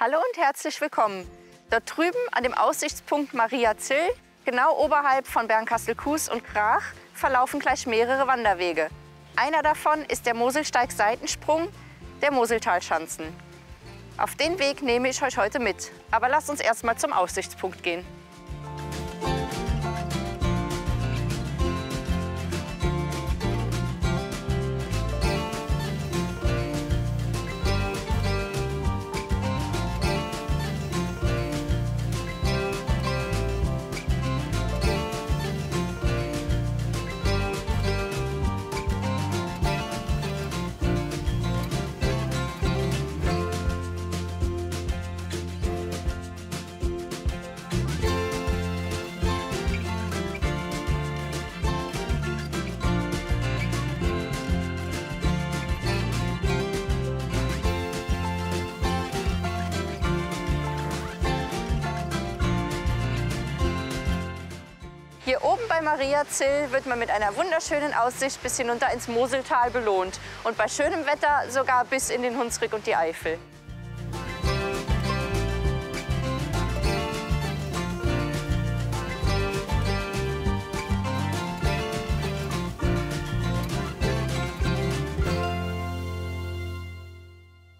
Hallo und herzlich willkommen. Dort drüben an dem Aussichtspunkt Maria Zill, genau oberhalb von Bernkastel-Kues und Krach, verlaufen gleich mehrere Wanderwege. Einer davon ist der Moselsteig-Seitensprung der Moseltalschanzen. Auf den Weg nehme ich euch heute mit. Aber lasst uns erst mal zum Aussichtspunkt gehen. Hier oben bei Maria Zill wird man mit einer wunderschönen Aussicht bis hinunter ins Moseltal belohnt und bei schönem Wetter sogar bis in den Hunsrück und die Eifel.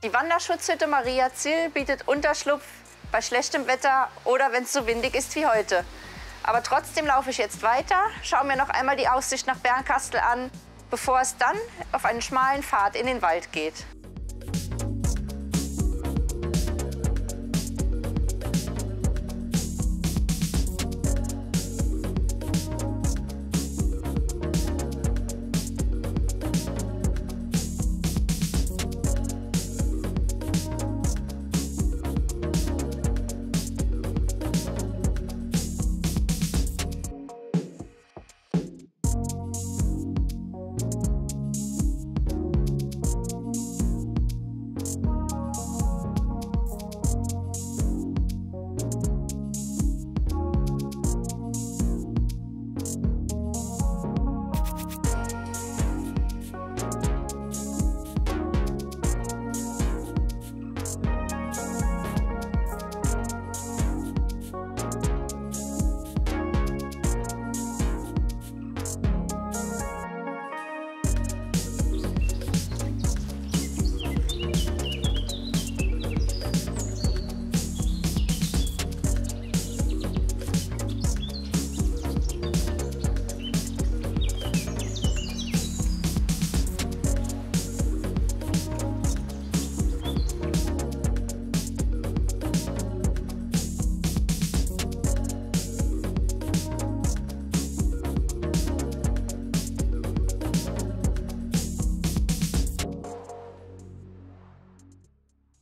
Die Wanderschutzhütte Maria Zill bietet Unterschlupf bei schlechtem Wetter oder wenn es so windig ist wie heute. Aber trotzdem laufe ich jetzt weiter, schaue mir noch einmal die Aussicht nach Bernkastel an, bevor es dann auf einen schmalen Pfad in den Wald geht.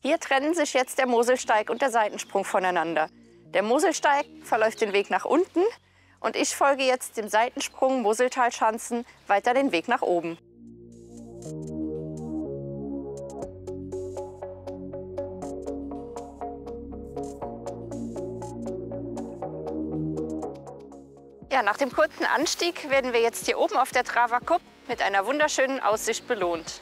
Hier trennen sich jetzt der Moselsteig und der Seitensprung voneinander. Der Moselsteig verläuft den Weg nach unten und ich folge jetzt dem Seitensprung Moseltalschanzen weiter den Weg nach oben. Ja, nach dem kurzen Anstieg werden wir jetzt hier oben auf der Trava Kupp mit einer wunderschönen Aussicht belohnt.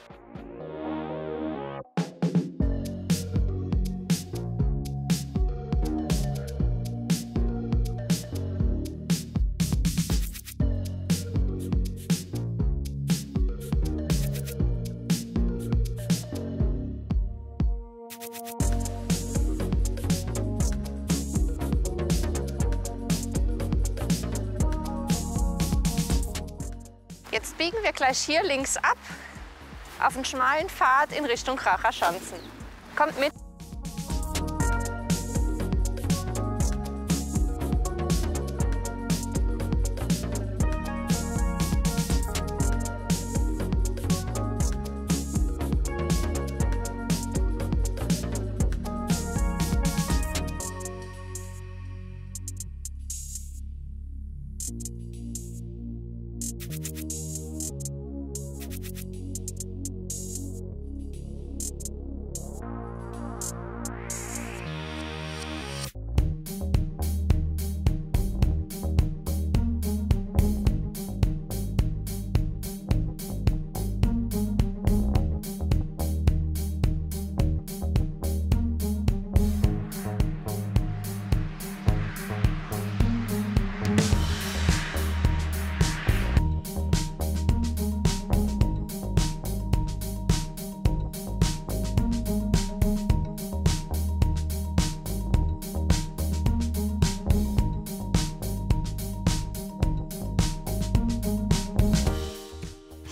Jetzt biegen wir gleich hier links ab auf einen schmalen Pfad in Richtung Kracher Schanzen. Kommt mit!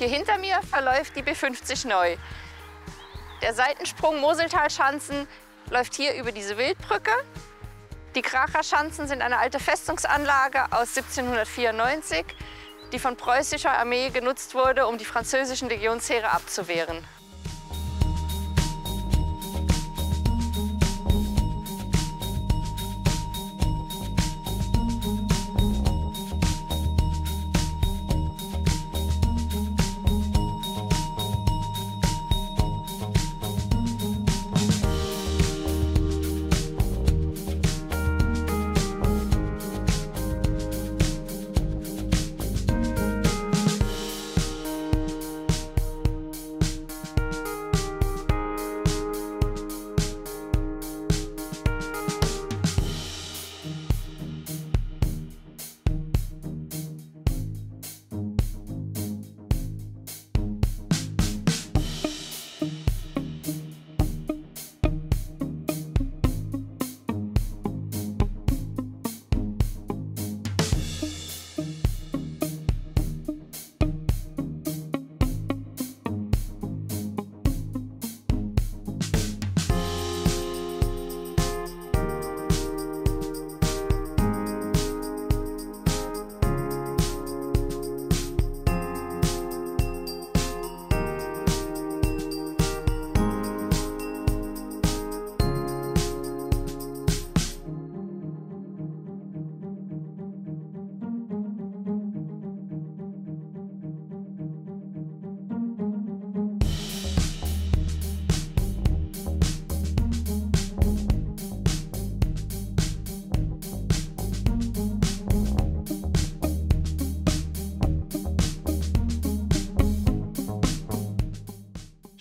Hier hinter mir verläuft die B50 neu. Der Seitensprung Moseltalschanzen läuft hier über diese Wildbrücke. Die Kracher Schanzen sind eine alte Festungsanlage aus 1794, die von preußischer Armee genutzt wurde, um die französischen Legionsheere abzuwehren.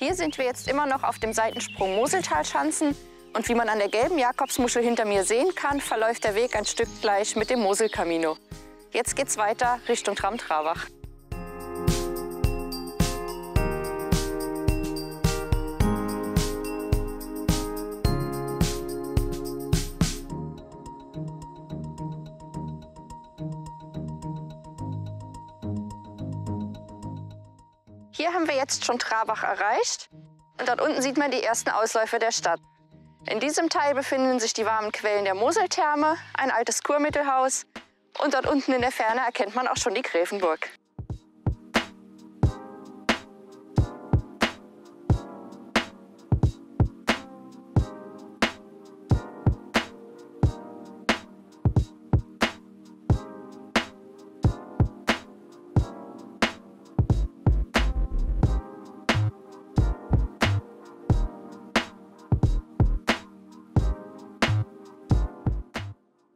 Hier sind wir jetzt immer noch auf dem Seitensprung Moseltalschanzen. Und wie man an der gelben Jakobsmuschel hinter mir sehen kann, verläuft der Weg ein Stück gleich mit dem Moselcamino. Jetzt geht's weiter Richtung Traben-Trarbach. Hier haben wir jetzt schon Trarbach erreicht und dort unten sieht man die ersten Ausläufer der Stadt. In diesem Teil befinden sich die warmen Quellen der Moseltherme, ein altes Kurmittelhaus und dort unten in der Ferne erkennt man auch schon die Gräfenburg.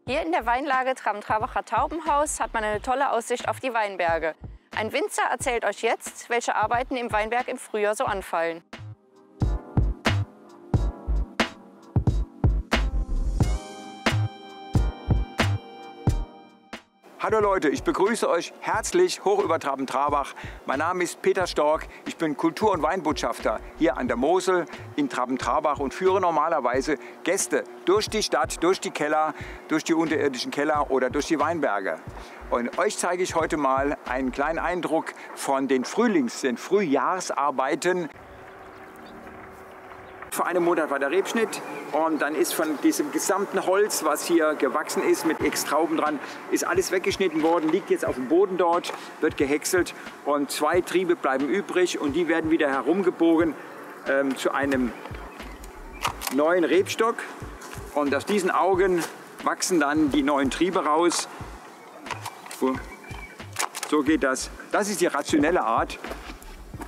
Hier in der Weinlage Traben-Trabacher Taubenhaus hat man eine tolle Aussicht auf die Weinberge. Ein Winzer erzählt euch jetzt, welche Arbeiten im Weinberg im Frühjahr so anfallen. Hallo Leute, ich begrüße euch herzlich hoch über Traben-Trarbach. Mein Name ist Peter Stork, ich bin Kultur- und Weinbotschafter hier an der Mosel in Traben-Trarbach und führe normalerweise Gäste durch die Stadt, durch die Keller, durch die unterirdischen Keller oder durch die Weinberge. Und euch zeige ich heute mal einen kleinen Eindruck von den Frühjahrsarbeiten. Vor einem Monat war der Rebschnitt und dann ist von diesem gesamten Holz, was hier gewachsen ist mit Ex-Trauben dran, ist alles weggeschnitten worden, liegt jetzt auf dem Boden dort, wird gehäckselt und 2 Triebe bleiben übrig und die werden wieder herumgebogen zu einem neuen Rebstock und aus diesen Augen wachsen dann die neuen Triebe raus. So geht das. Das ist die rationelle Art.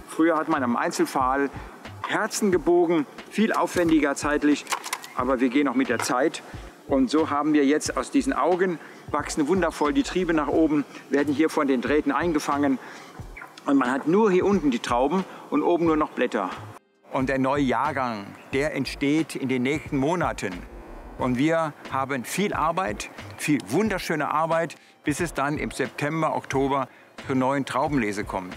Früher hat man am Einzelpfahl Herzen gebogen, viel aufwendiger zeitlich, aber wir gehen auch mit der Zeit. Und so haben wir jetzt aus diesen Augen, wachsen wundervoll die Triebe nach oben, werden hier von den Drähten eingefangen. Und man hat nur hier unten die Trauben und oben nur noch Blätter. Und der neue Jahrgang, der entsteht in den nächsten Monaten. Und wir haben viel Arbeit, viel wunderschöne Arbeit, bis es dann im September, Oktober zur neuen Traubenlese kommt.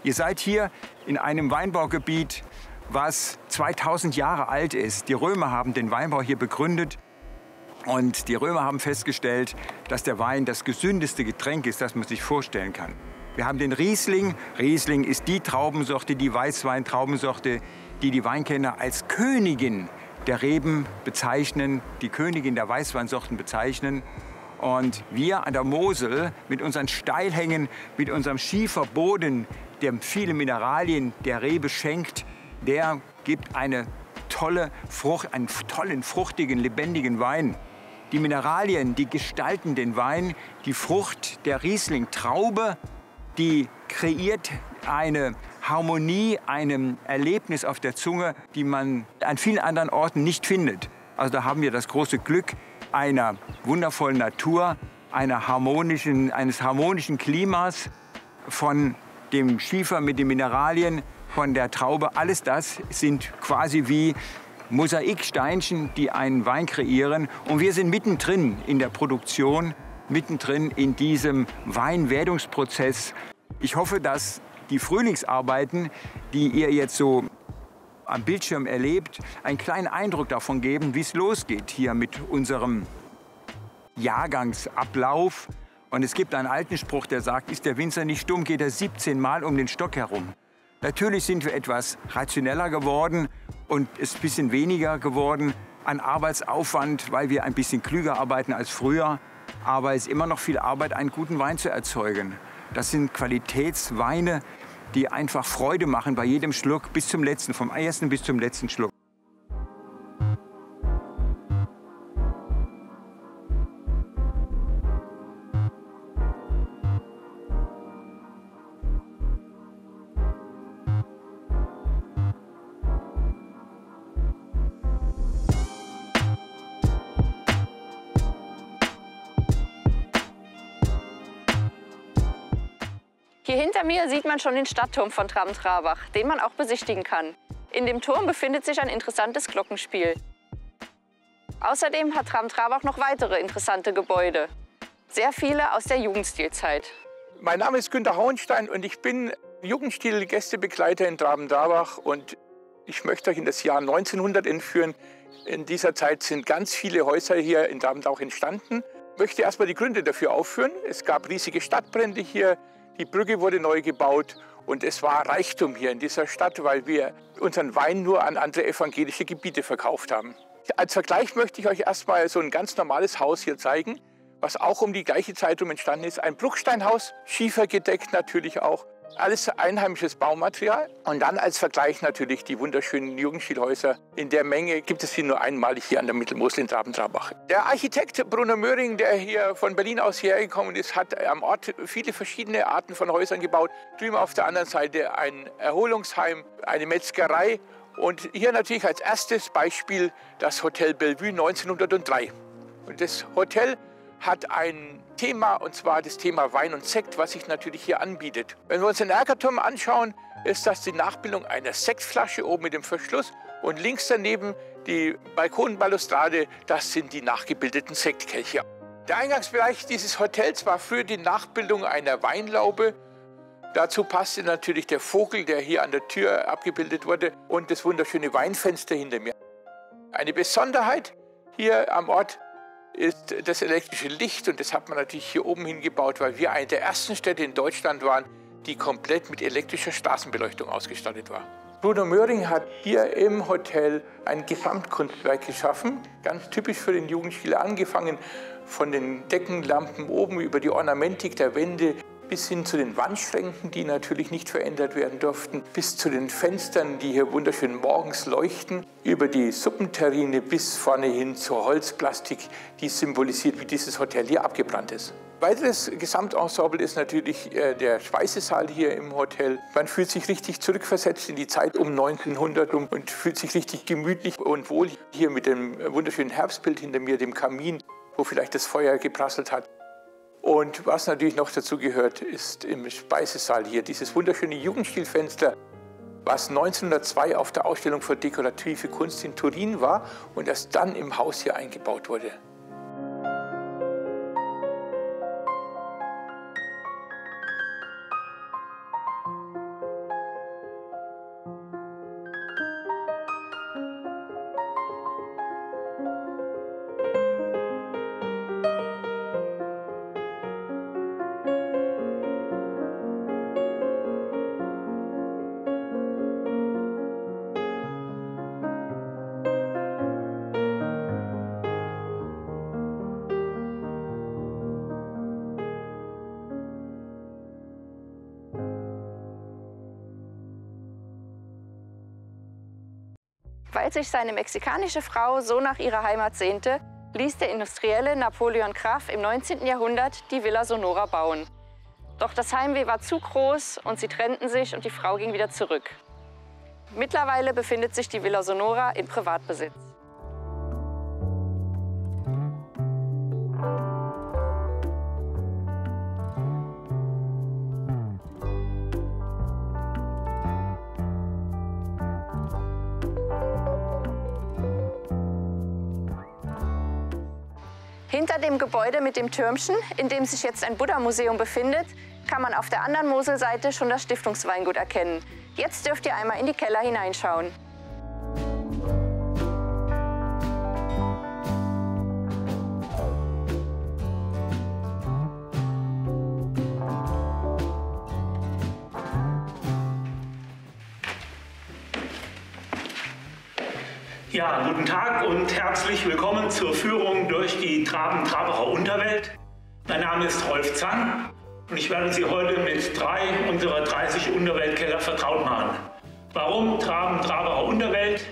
Ihr seid hier in einem Weinbaugebiet, was 2000 Jahre alt ist. Die Römer haben den Weinbau hier begründet und die Römer haben festgestellt, dass der Wein das gesündeste Getränk ist, das man sich vorstellen kann. Wir haben den Riesling. Riesling ist die Traubensorte, die Weißweintraubensorte, die die Weinkenner als Königin der Reben bezeichnen, die Königin der Weißweinsorten bezeichnen. Und wir an der Mosel mit unseren Steilhängen, mit unserem Schieferboden, der viele Mineralien der Rebe schenkt, der gibt eine tolle Frucht, einen tollen, fruchtigen, lebendigen Wein. Die Mineralien, die gestalten den Wein. Die Frucht der Riesling-Traube, die kreiert eine Harmonie, ein Erlebnis auf der Zunge, die man an vielen anderen Orten nicht findet. Also da haben wir das große Glück einer wundervollen Natur, eines harmonischen Klimas, von dem Schiefer mit den Mineralien, von der Traube. Alles das sind quasi wie Mosaiksteinchen, die einen Wein kreieren. Und wir sind mittendrin in der Produktion, mittendrin in diesem Weinwerdungsprozess. Ich hoffe, dass die Frühlingsarbeiten, die ihr jetzt so am Bildschirm erlebt, einen kleinen Eindruck davon geben, wie es losgeht hier mit unserem Jahrgangsablauf. Und es gibt einen alten Spruch, der sagt, ist der Winzer nicht dumm, geht er 17 Mal um den Stock herum. Natürlich sind wir etwas rationeller geworden und es ist ein bisschen weniger geworden an Arbeitsaufwand, weil wir ein bisschen klüger arbeiten als früher. Aber es ist immer noch viel Arbeit, einen guten Wein zu erzeugen. Das sind Qualitätsweine, die einfach Freude machen bei jedem Schluck bis zum letzten, vom ersten bis zum letzten Schluck. Hier hinter mir sieht man schon den Stadtturm von Traben-Trarbach, den man auch besichtigen kann. In dem Turm befindet sich ein interessantes Glockenspiel. Außerdem hat Traben-Trarbach noch weitere interessante Gebäude. Sehr viele aus der Jugendstilzeit. Mein Name ist Günter Hauenstein und ich bin Jugendstil-Gästebegleiter in Traben-Trarbach. Und ich möchte euch in das Jahr 1900 entführen. In dieser Zeit sind ganz viele Häuser hier in Traben-Trarbach entstanden. Ich möchte erstmal die Gründe dafür aufführen. Es gab riesige Stadtbrände hier. Die Brücke wurde neu gebaut und es war Reichtum hier in dieser Stadt, weil wir unseren Wein nur an andere evangelische Gebiete verkauft haben. Als Vergleich möchte ich euch erstmal so ein ganz normales Haus hier zeigen, was auch um die gleiche Zeit herum entstanden ist. Ein Bruchsteinhaus, schiefergedeckt natürlich auch. Alles einheimisches Baumaterial. Und dann als Vergleich natürlich die wunderschönen Jugendstilhäuser. In der Menge gibt es sie nur einmalig hier an der Mittelmosel in Traben-Trarbach. Der Architekt Bruno Möhring, der hier von Berlin aus hierher gekommen ist, hat am Ort viele verschiedene Arten von Häusern gebaut. Drüben auf der anderen Seite ein Erholungsheim, eine Metzgerei. Und hier natürlich als erstes Beispiel das Hotel Bellevue 1903. Und das Hotel hat ein Thema, und zwar das Thema Wein und Sekt, was sich natürlich hier anbietet. Wenn wir uns den Erkerturm anschauen, ist das die Nachbildung einer Sektflasche oben mit dem Verschluss und links daneben die Balkonbalustrade, das sind die nachgebildeten Sektkelche. Der Eingangsbereich dieses Hotels war früher die Nachbildung einer Weinlaube. Dazu passte natürlich der Vogel, der hier an der Tür abgebildet wurde, und das wunderschöne Weinfenster hinter mir. Eine Besonderheit hier am Ort ist das elektrische Licht, und das hat man natürlich hier oben hingebaut, weil wir eine der ersten Städte in Deutschland waren, die komplett mit elektrischer Straßenbeleuchtung ausgestattet war. Bruno Möhring hat hier im Hotel ein Gesamtkunstwerk geschaffen, ganz typisch für den Jugendstil, angefangen von den Deckenlampen oben über die Ornamentik der Wände bis hin zu den Wandschränken, die natürlich nicht verändert werden durften, bis zu den Fenstern, die hier wunderschön morgens leuchten, über die Suppenterrine bis vorne hin zur Holzplastik, die symbolisiert, wie dieses Hotel hier abgebrannt ist. Weiteres Gesamtensemble ist natürlich der Speisesaal hier im Hotel. Man fühlt sich richtig zurückversetzt in die Zeit um 1900 und fühlt sich richtig gemütlich und wohl hier mit dem wunderschönen Herbstbild hinter mir, dem Kamin, wo vielleicht das Feuer geprasselt hat. Und was natürlich noch dazu gehört, ist im Speisesaal hier dieses wunderschöne Jugendstilfenster, was 1902 auf der Ausstellung für dekorative Kunst in Turin war und erst dann im Haus hier eingebaut wurde. Weil sich seine mexikanische Frau so nach ihrer Heimat sehnte, ließ der Industrielle Napoleon Graf im 19. Jahrhundert die Villa Sonora bauen. Doch das Heimweh war zu groß und sie trennten sich und die Frau ging wieder zurück. Mittlerweile befindet sich die Villa Sonora in Privatbesitz. Hinter dem Gebäude mit dem Türmchen, in dem sich jetzt ein Buddha-Museum befindet, kann man auf der anderen Moselseite schon das Stiftungsweingut erkennen. Jetzt dürft ihr einmal in die Keller hineinschauen. Ja, guten Tag und herzlich willkommen zur Führung durch die Traben-Trabacher Unterwelt. Mein Name ist Rolf Zang und ich werde Sie heute mit 3 unserer 30 Unterweltkeller vertraut machen. Warum Traben-Trabacher Unterwelt?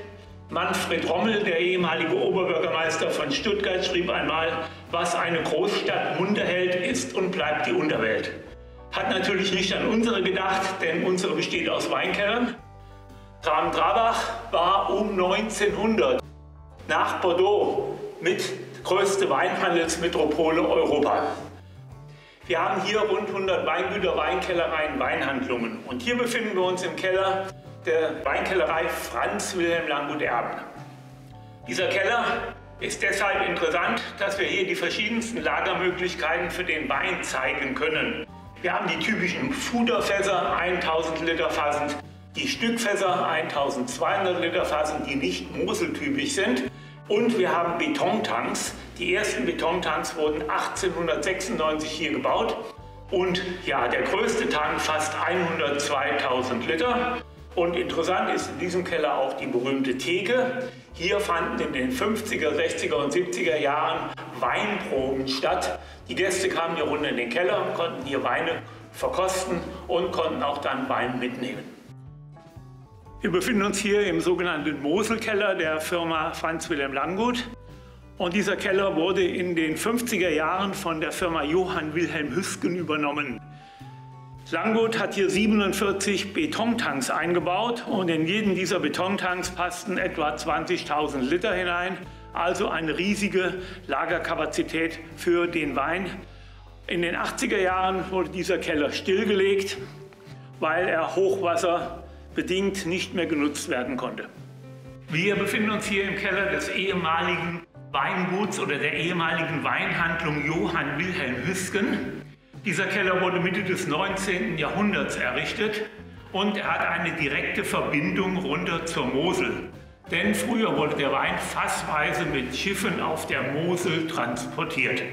Manfred Rommel, der ehemalige Oberbürgermeister von Stuttgart, schrieb einmal, was eine Großstadt munter hält, ist und bleibt die Unterwelt. Hat natürlich nicht an unsere gedacht, denn unsere besteht aus Weinkellern. Traben-Trabach war um 1900 nach Bordeaux mit größte Weinhandelsmetropole Europas. Wir haben hier rund 100 Weingüter, Weinkellereien, Weinhandlungen. Und hier befinden wir uns im Keller der Weinkellerei Franz Wilhelm Langgut Erben. Dieser Keller ist deshalb interessant, dass wir hier die verschiedensten Lagermöglichkeiten für den Wein zeigen können. Wir haben die typischen Fuderfässer, 1000 Liter fassend, die Stückfässer 1200 Liter fassen, die nicht moseltypisch sind. Und wir haben Betontanks. Die ersten Betontanks wurden 1896 hier gebaut. Und ja, der größte Tank fasst 102.000 Liter. Und interessant ist in diesem Keller auch die berühmte Theke. Hier fanden in den 50er, 60er und 70er Jahren Weinproben statt. Die Gäste kamen hier runter in den Keller, konnten hier Weine verkosten und konnten auch dann Wein mitnehmen. Wir befinden uns hier im sogenannten Moselkeller der Firma Franz Wilhelm Langgut. Und dieser Keller wurde in den 50er Jahren von der Firma Johann Wilhelm Hüsgen übernommen. Langgut hat hier 47 Betontanks eingebaut und in jeden dieser Betontanks passten etwa 20.000 Liter hinein. Also eine riesige Lagerkapazität für den Wein. In den 80er Jahren wurde dieser Keller stillgelegt, weil er hochwasserbedingt nicht mehr genutzt werden konnte. Wir befinden uns hier im Keller des ehemaligen Weinguts oder der ehemaligen Weinhandlung Johann Wilhelm Hüsgen. Dieser Keller wurde Mitte des 19. Jahrhunderts errichtet und er hat eine direkte Verbindung runter zur Mosel. Denn früher wurde der Wein fassweise mit Schiffen auf der Mosel transportiert.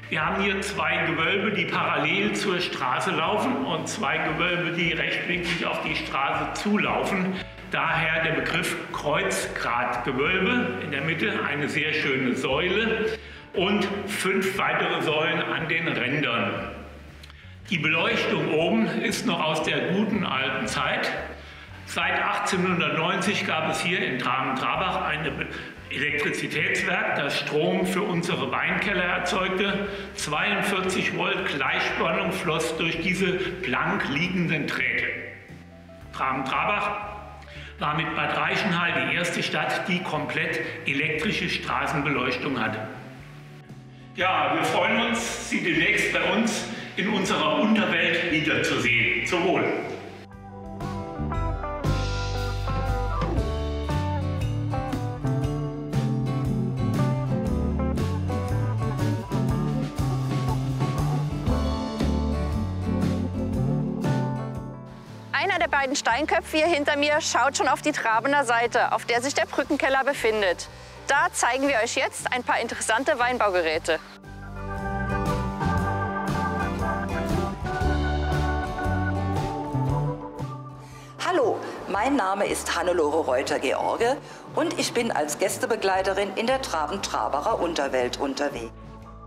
Wir haben hier 2 Gewölbe, die parallel zur Straße laufen und 2 Gewölbe, die rechtwinklig auf die Straße zulaufen. Daher der Begriff Kreuzgratgewölbe. In der Mitte eine sehr schöne Säule und 5 weitere Säulen an den Rändern. Die Beleuchtung oben ist noch aus der guten alten Zeit. Seit 1890 gab es hier in Traben-Trabach ein Elektrizitätswerk, das Strom für unsere Weinkeller erzeugte. 42 Volt Gleichspannung floss durch diese blank liegenden Drähte. Traben-Trabach war mit Bad Reichenhall die erste Stadt, die komplett elektrische Straßenbeleuchtung hatte. Ja, wir freuen uns, Sie demnächst bei uns in unserer Unterwelt wiederzusehen. Zum Wohl! Einer der beiden Steinköpfe hier hinter mir schaut schon auf die Trabener Seite, auf der sich der Brückenkeller befindet. Da zeigen wir euch jetzt ein paar interessante Weinbaugeräte. Hallo, mein Name ist Hannelore Reuter-George und ich bin als Gästebegleiterin in der Traben-Trabacher Unterwelt unterwegs.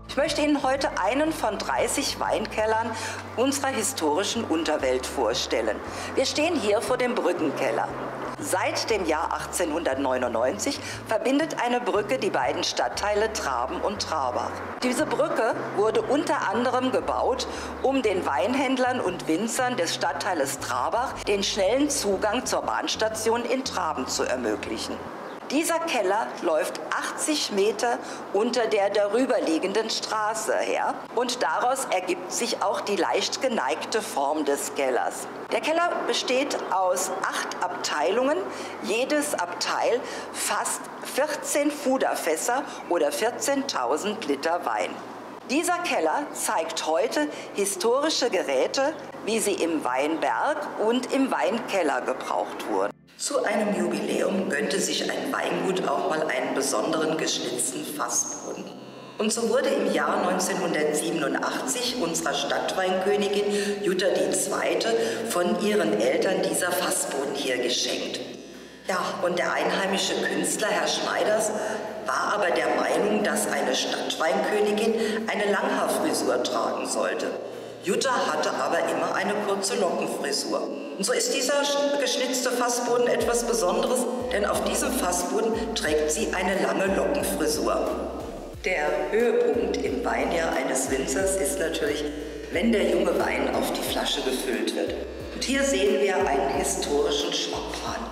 Ich möchte Ihnen heute einen von 30 Weinkellern unserer historischen Unterwelt vorstellen. Wir stehen hier vor dem Brückenkeller. Seit dem Jahr 1899 verbindet eine Brücke die beiden Stadtteile Traben und Trarbach. Diese Brücke wurde unter anderem gebaut, um den Weinhändlern und Winzern des Stadtteiles Trarbach den schnellen Zugang zur Bahnstation in Traben zu ermöglichen. Dieser Keller läuft 80 Meter unter der darüberliegenden Straße her und daraus ergibt sich auch die leicht geneigte Form des Kellers. Der Keller besteht aus 8 Abteilungen. Jedes Abteil fasst 14 Fuderfässer oder 14.000 Liter Wein. Dieser Keller zeigt heute historische Geräte, wie sie im Weinberg und im Weinkeller gebraucht wurden. Zu einem Jubiläum gönnte sich ein Weingut auch mal einen besonderen geschnitzten Fassboden. Und so wurde im Jahr 1987 unserer Stadtweinkönigin Jutta II. Von ihren Eltern dieser Fassboden hier geschenkt. Ja, und der einheimische Künstler, Herr Schneiders, war aber der Meinung, dass eine Stadtweinkönigin eine Langhaarfrisur tragen sollte. Jutta hatte aber immer eine kurze Lockenfrisur. Und so ist dieser geschnitzte Fassboden etwas Besonderes, denn auf diesem Fassboden trägt sie eine lange Lockenfrisur. Der Höhepunkt im Weinjahr eines Winzers ist natürlich, wenn der junge Wein auf die Flasche gefüllt wird. Und hier sehen wir einen historischen Schwapphahn.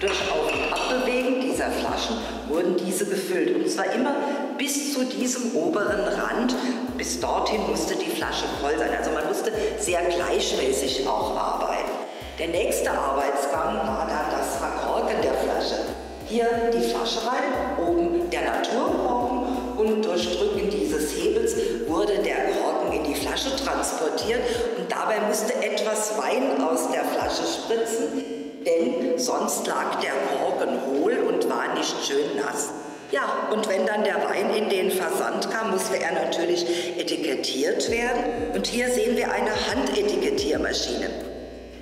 Durch Auf- und Abbewegen dieser Flaschen wurden diese gefüllt. Und zwar immer bis zu diesem oberen Rand. Bis dorthin musste die Flasche voll sein. Also man musste sehr gleichmäßig auch arbeiten. Der nächste Arbeitsgang war dann das Verkorken der Flasche. Hier die Flasche rein, oben der Naturkorken und durch Drücken dieses Hebels wurde der Korken in die Flasche transportiert und dabei musste etwas Wein aus der Flasche spritzen, denn sonst lag der Korken hohl und war nicht schön nass. Ja, und wenn dann der Wein in den Versand kam, musste er natürlich etikettiert werden. Und hier sehen wir eine Handetikettiermaschine.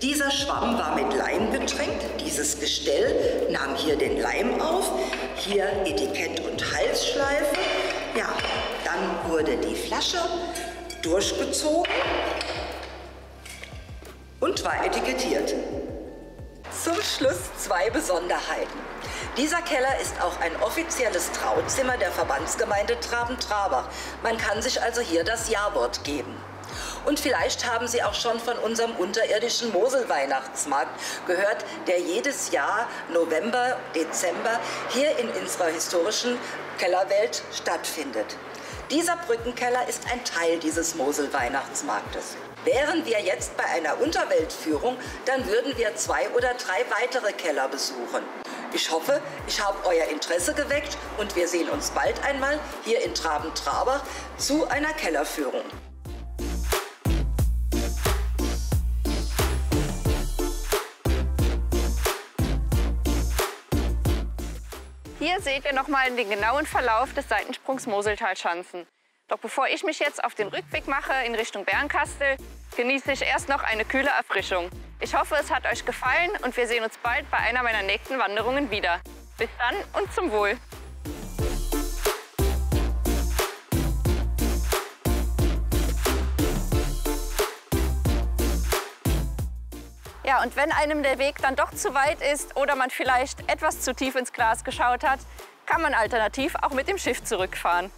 Dieser Schwamm war mit Leim getränkt. Dieses Gestell nahm hier den Leim auf, hier Etikett und Halsschleife. Ja, dann wurde die Flasche durchgezogen und war etikettiert. Zum Schluss 2 Besonderheiten. Dieser Keller ist auch ein offizielles Trauzimmer der Verbandsgemeinde Traben-Trarbach. Man kann sich also hier das Ja-Wort geben. Und vielleicht haben Sie auch schon von unserem unterirdischen Mosel-Weihnachtsmarkt gehört, der jedes Jahr November, Dezember hier in unserer historischen Kellerwelt stattfindet. Dieser Brückenkeller ist ein Teil dieses Mosel-Weihnachtsmarktes. Wären wir jetzt bei einer Unterweltführung, dann würden wir 2 oder 3 weitere Keller besuchen. Ich hoffe, ich habe euer Interesse geweckt und wir sehen uns bald einmal hier in Traben-Trarbach zu einer Kellerführung. Hier seht ihr nochmal den genauen Verlauf des Seitensprungs Moseltalschanzen. Doch bevor ich mich jetzt auf den Rückweg mache in Richtung Bernkastel, genieße ich erst noch eine kühle Erfrischung. Ich hoffe, es hat euch gefallen und wir sehen uns bald bei einer meiner nächsten Wanderungen wieder. Bis dann und zum Wohl! Ja, und wenn einem der Weg dann doch zu weit ist oder man vielleicht etwas zu tief ins Glas geschaut hat, kann man alternativ auch mit dem Schiff zurückfahren.